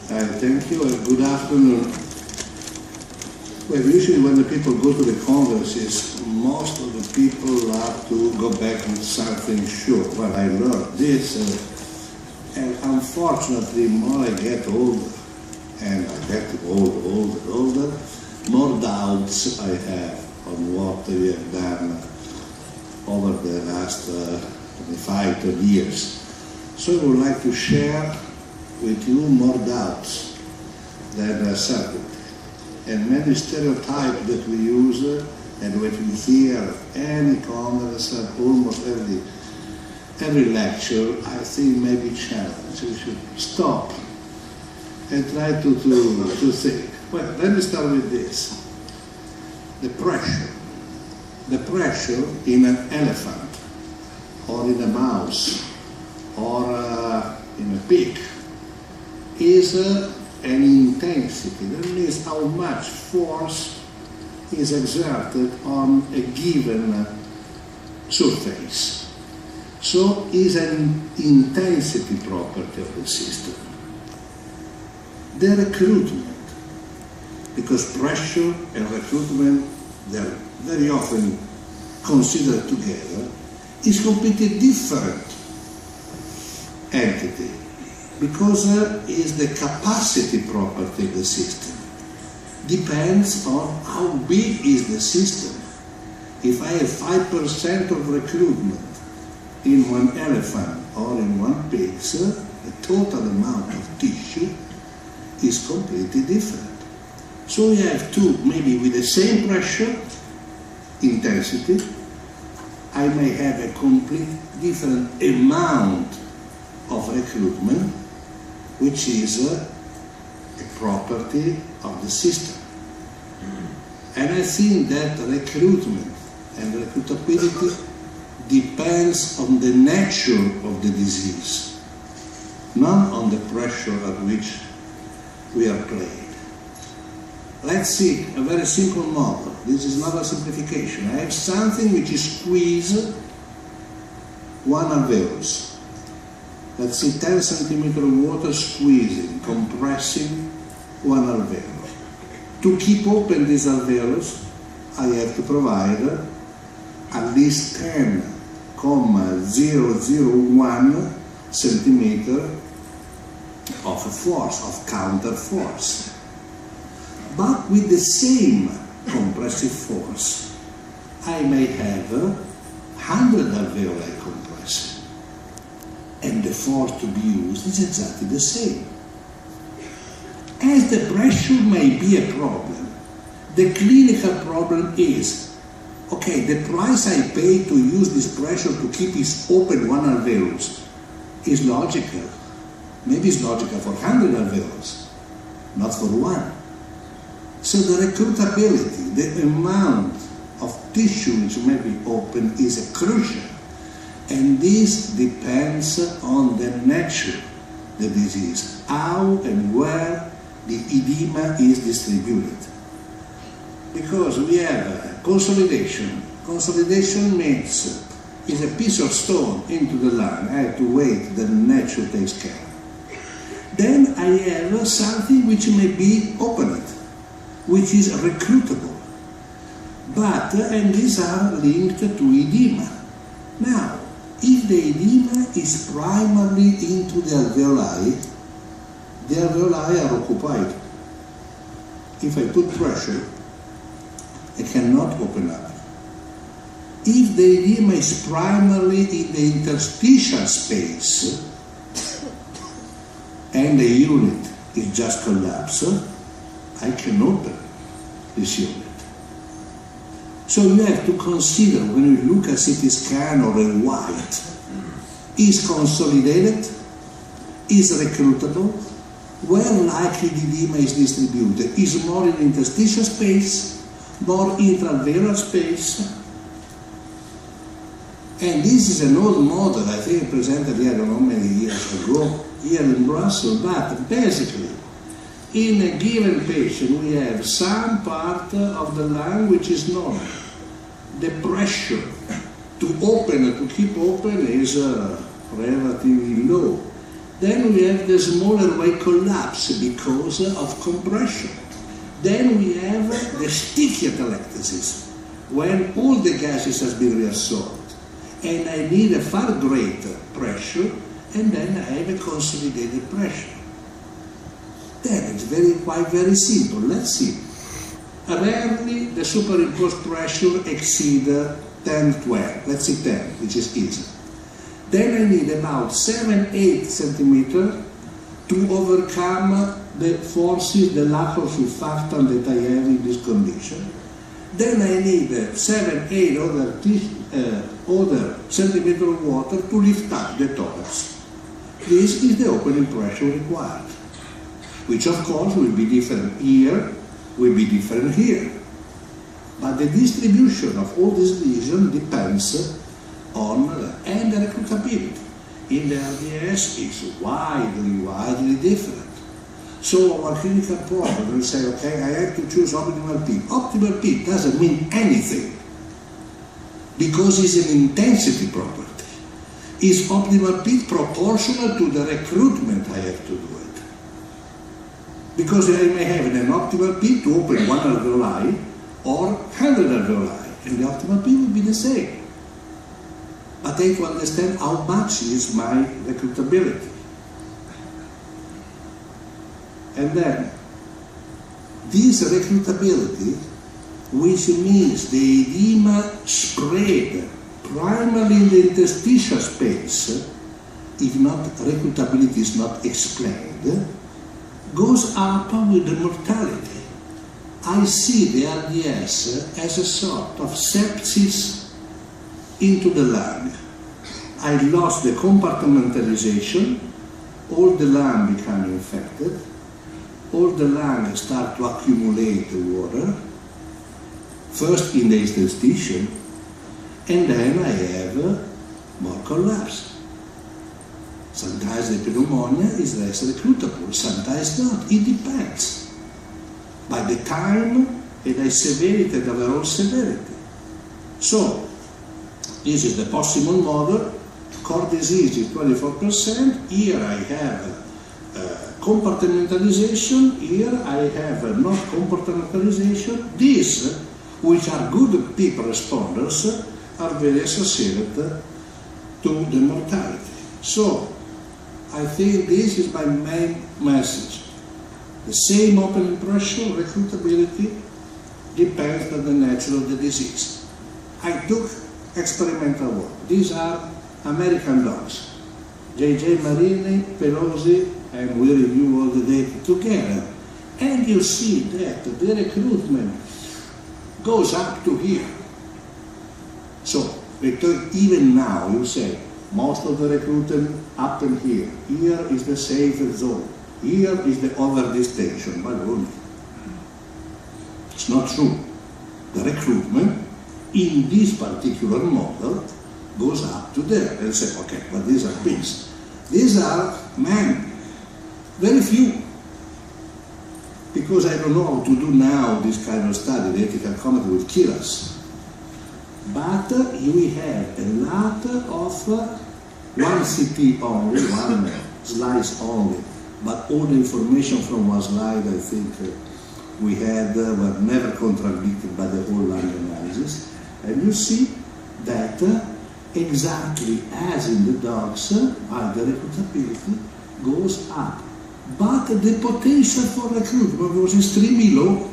Thank you and good afternoon. Well, usually when the people go to the congresses, most of the people love to go back on something short. Well, I learned this, and unfortunately, more I get older, and I get older, more doubts I have on what we have done over the last 25 years. So I would like to share with you more doubts than certainty. And many stereotypes that we use and what we hear any congress, almost every lecture, I think may be challenged. We should stop and try to think. Well, let me start with this. The pressure. The pressure in an elephant, or in a mouse, or in a pig, is an intensity. That means how much force is exerted on a given surface. So is an intensity property of the system. The recruitment, because pressure and recruitment, they're very often considered together, is completely different entity, because is the capacity property of the system. Depends on how big is the system. If I have 5% of recruitment in one elephant or in one pig, the total amount of tissue is completely different. So you have two, maybe with the same pressure, intensity, I may have a complete different amount of recruitment, which is a property of the system. And I think that recruitment and recruitability depends on the nature of the disease, not on the pressure at which we are played. Let's see a very simple model. This is not a simplification. I have something which is squeeze one alveolus. Let's see 10 centimeters of water squeezing, compressing one alveolus. To keep open this alveolus, I have to provide at least 10,001 centimeters of force, of counter force. But with the same compressive force, I may have 100 alveoli compressed. And the force to be used is exactly the same. As the pressure may be a problem, the clinical problem is, okay, the price I pay to use this pressure to keep it open one alveolus is logical. Maybe it's logical for 100 alveolus, not for one. So the recruitability, the amount of tissue which may be open is crucial. And this depends on the nature of the disease, how and where the edema is distributed. Because we have consolidation. Consolidation means is a piece of stone into the lung. I have to wait that nature takes care. Then I have something which may be opened, which is recruitable. But, and these are linked to edema. Now, if the edema is primarily into the alveoli are occupied. If I put pressure, I cannot open up. If the edema is primarily in the interstitial space, and the unit is just collapsed, I can open this unit. So you have to consider, when you look at CT scan or a white, is consolidated, is recruitable, where likely the edema is distributed, is more in interstitial space, more intraalveolar space. And this is an old model, I think presented here, I don't know, many years ago, here in Brussels, but basically, in a given patient, we have some part of the lung which is normal. The pressure to open, to keep open, is relatively low. Then we have the smaller way collapse because of compression. Then we have the sticky atelectasis, when all the gases has been reabsorbed. And I need a far greater pressure, and then I have a consolidated pressure. Then it's quite very simple. Let's see. Rarely the superimposed pressure exceeds 10, 12. Let's say 10, which is easy. Then I need about 7-8 centimeters to overcome the forces, the lack of surfactant that I have in this condition. Then I need 7-8 other centimeters of water to lift up the thorax. This is the opening pressure required, which of course will be different here, will be different here. But the distribution of all these lesions depends on and the recruitability. In the RDS it's widely different. So our clinical problem will say, okay, I have to choose optimal peak. Optimal peak doesn't mean anything because it's an intensity property. Is optimal peak proportional to the recruitment I have to do it? Because I may have an optimal peak to open 1 alveoli or 100 alveoli, and the optimal peak will be the same. But I have to understand how much is my recruitability. And then, this recruitability, which means the edema spread primarily in the interstitial space, if not recruitability is not explained, goes up with the mortality. I see the RDS as a sort of sepsis into the lung. I lost the compartmentalization, all the lung become infected, all the lungs start to accumulate water, first in the interstitium, and then I have more collapse. Sometimes the pneumonia is less recruitable, sometimes not, it depends. By the time and the severity, the overall severity. So, this is the possible model. Core disease is 24%, here I have compartmentalization, here I have not compartmentalization. These, which are good peak responders, are very associated to the mortality. So, I think this is my main message. The same opening pressure, recruitability, depends on the nature of the disease. I took experimental work. These are American dogs. J.J. Marini, Pelosi, and we review all the data together. And you see that the recruitment goes up to here. So, even now, you say, most of the recruitment happen here. Here is the safe zone. Here is the over-distension balloon. It's not true. The recruitment in this particular model goes up to there and say, okay, but these are pigs. These are men. Very few. Because I don't know how to do now this kind of study. The ethical committee will kill us. But we have a lot of one CT only, one slice only. But all the information from one slide, I think, we had were never contradicted by the whole lung analysis. And you see that exactly as in the dogs, the recruitability goes up. But the potential for recruitment was extremely low.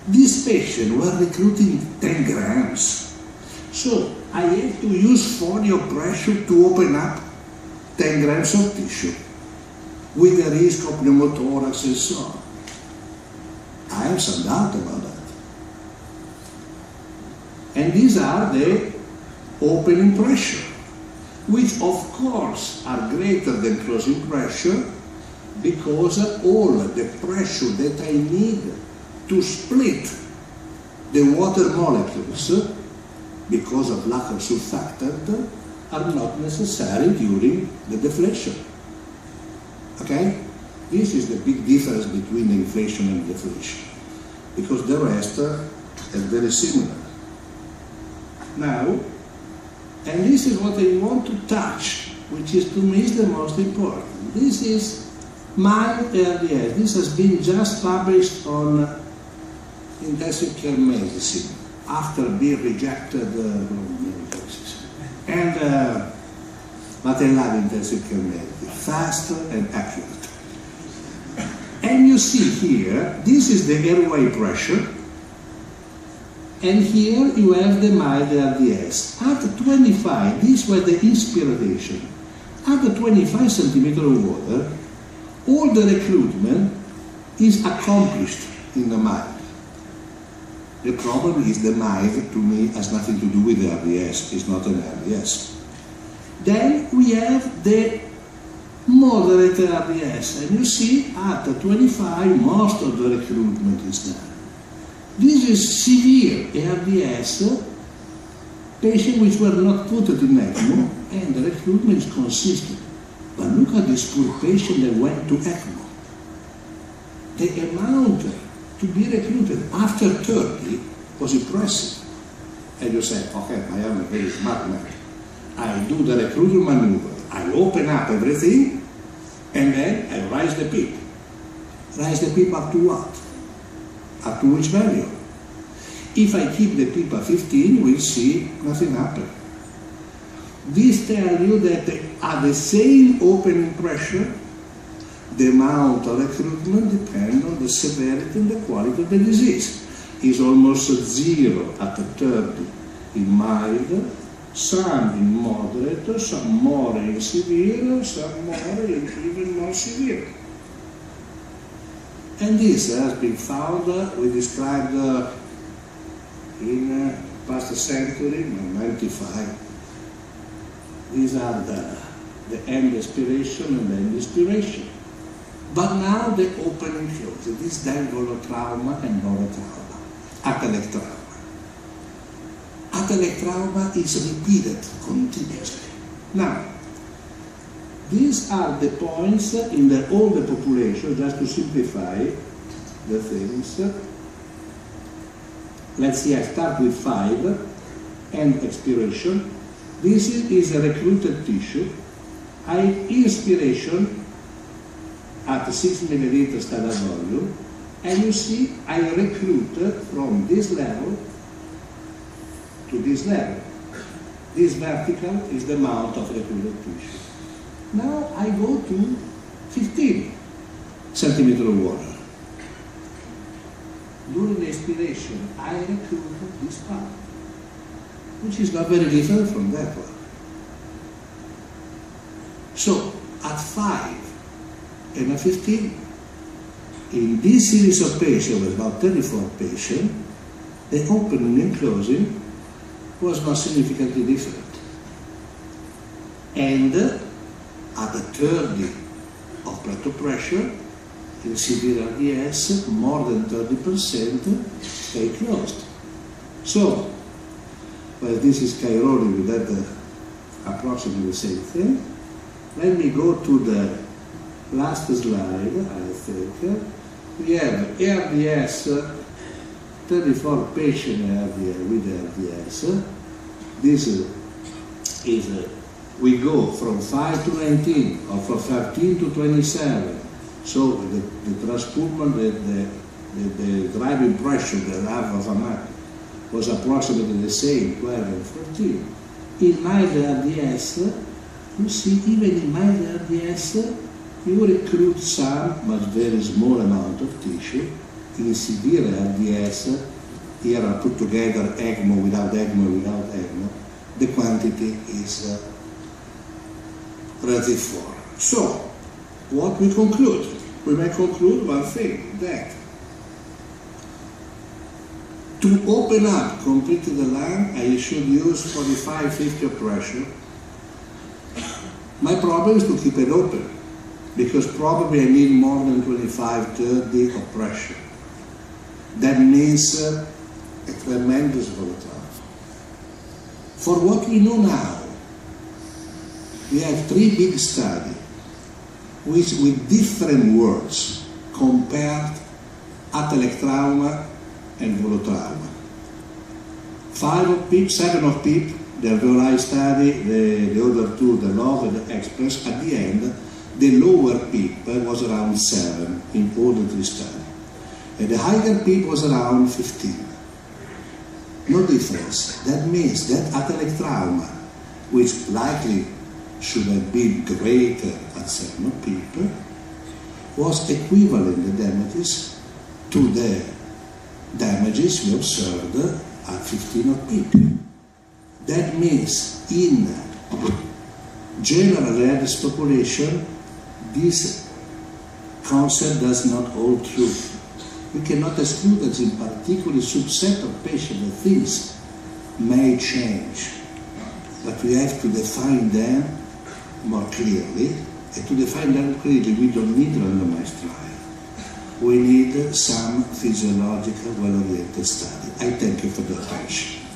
These patients were recruiting 10 grams. So I had to use folio pressure to open up 10 grams of tissue, with the risk of pneumothorax and so on. I have some doubt about that. And these are the opening pressure, which of course are greater than closing pressure, because all the pressure that I need to split the water molecules, because of lack of surfactant, are not necessary during the deflation. Okay? This is the big difference between inflation and deflation, because the rest are very similar. Now, and this is what I want to touch which is to me is the most important. This is mild RDS. This has been just published on intensive care medicine after being rejected but I love intensive care medicine, fast and accurate. And you see here, this is the airway pressure, and here you have the mild RDS. At 25, this was the inspiration. At the 25 centimeters of water, all the recruitment is accomplished in the mild. The problem is the mild, to me, has nothing to do with the RDS. It's not an RDS. Then we have the moderate RDS, and you see at 25 most of the recruitment is done. This is severe RDS, patients which were not put in ECMO, and the recruitment is consistent. But look at this poor patient that went to ECMO. The amount to be recruited after 30 was impressive. And you say, okay, I am a very smart man. I do the recruitment maneuver. I open up everything, and then I raise the PIP. Raise the PIP up to what? Up to which value? If I keep the PIP at 15, we'll see nothing happen. This tells you that at the same opening pressure, the amount of recruitment depends on the severity and the quality of the disease. It's almost zero at 30 in mild, some in moderate, some more in severe, some more in even more severe. And this has been found, we described in past century, 95. These are the end aspiration and end inspiration. But now the opening close. This then trauma and trauma. Atelic trauma. Atelic trauma is repeated continuously. Now, these are the points in all the population, just to simplify the things. Let's see, I start with 5, end expiration. This is a recruited tissue. Inspiration at 6 milliliters standard volume, and you see I recruited from this level to this level. This vertical is the amount of recruited tissue. Now I go to 15 centimeters of water. During the expiration, I recruited this part, which is not very different from that one. So, at 5 and at 15, in this series of patients, with about 34 patients, the opening and closing was not significantly different. And at the 30 of plateau pressure, in severe RDS, more than 30% stay closed. So, well, this is Cairoli with that approximately the same thing. Let me go to the last slide, I think. We have RDS, 34 patients with RDS. This is, we go from 5 to 19, or from 13 to 27. So the transport, the driving pressure, the love of a man, was approximately the same, 12 and 14. In mild RDS, you see, even in mild RDS, you recruit some, but very small amount of tissue. In severe RDS, here I put together ECMO, without ECMO. The quantity is relative 4. So, what we conclude? We may conclude one thing, that to open up completely the lung, I should use 45-50 of pressure. My problem is to keep it open, because probably I need more than 25-30 of pressure. That means a tremendous volatility. For what we know now, we have 3 big studies, which with different words compared atelic trauma and volotrauma. 5 of PIP, 7 of PIP, the alveoli study, the other two, the love and the express, at the end, the lower PIP was around 7 in all the three studies. And the higher PIP was around 15. No difference. That means that atelic trauma, which likely should have been greater at 7 PIP, was equivalent, the damages, to the damages we observed at 15 of PIP. That means in general redness population, this concept does not hold true. We cannot exclude that in particular subset of patients that things may change, but we have to define them more clearly, and to define them clearly we don't need randomized trial. We need some physiological, well-oriented study. I thank you for the attention.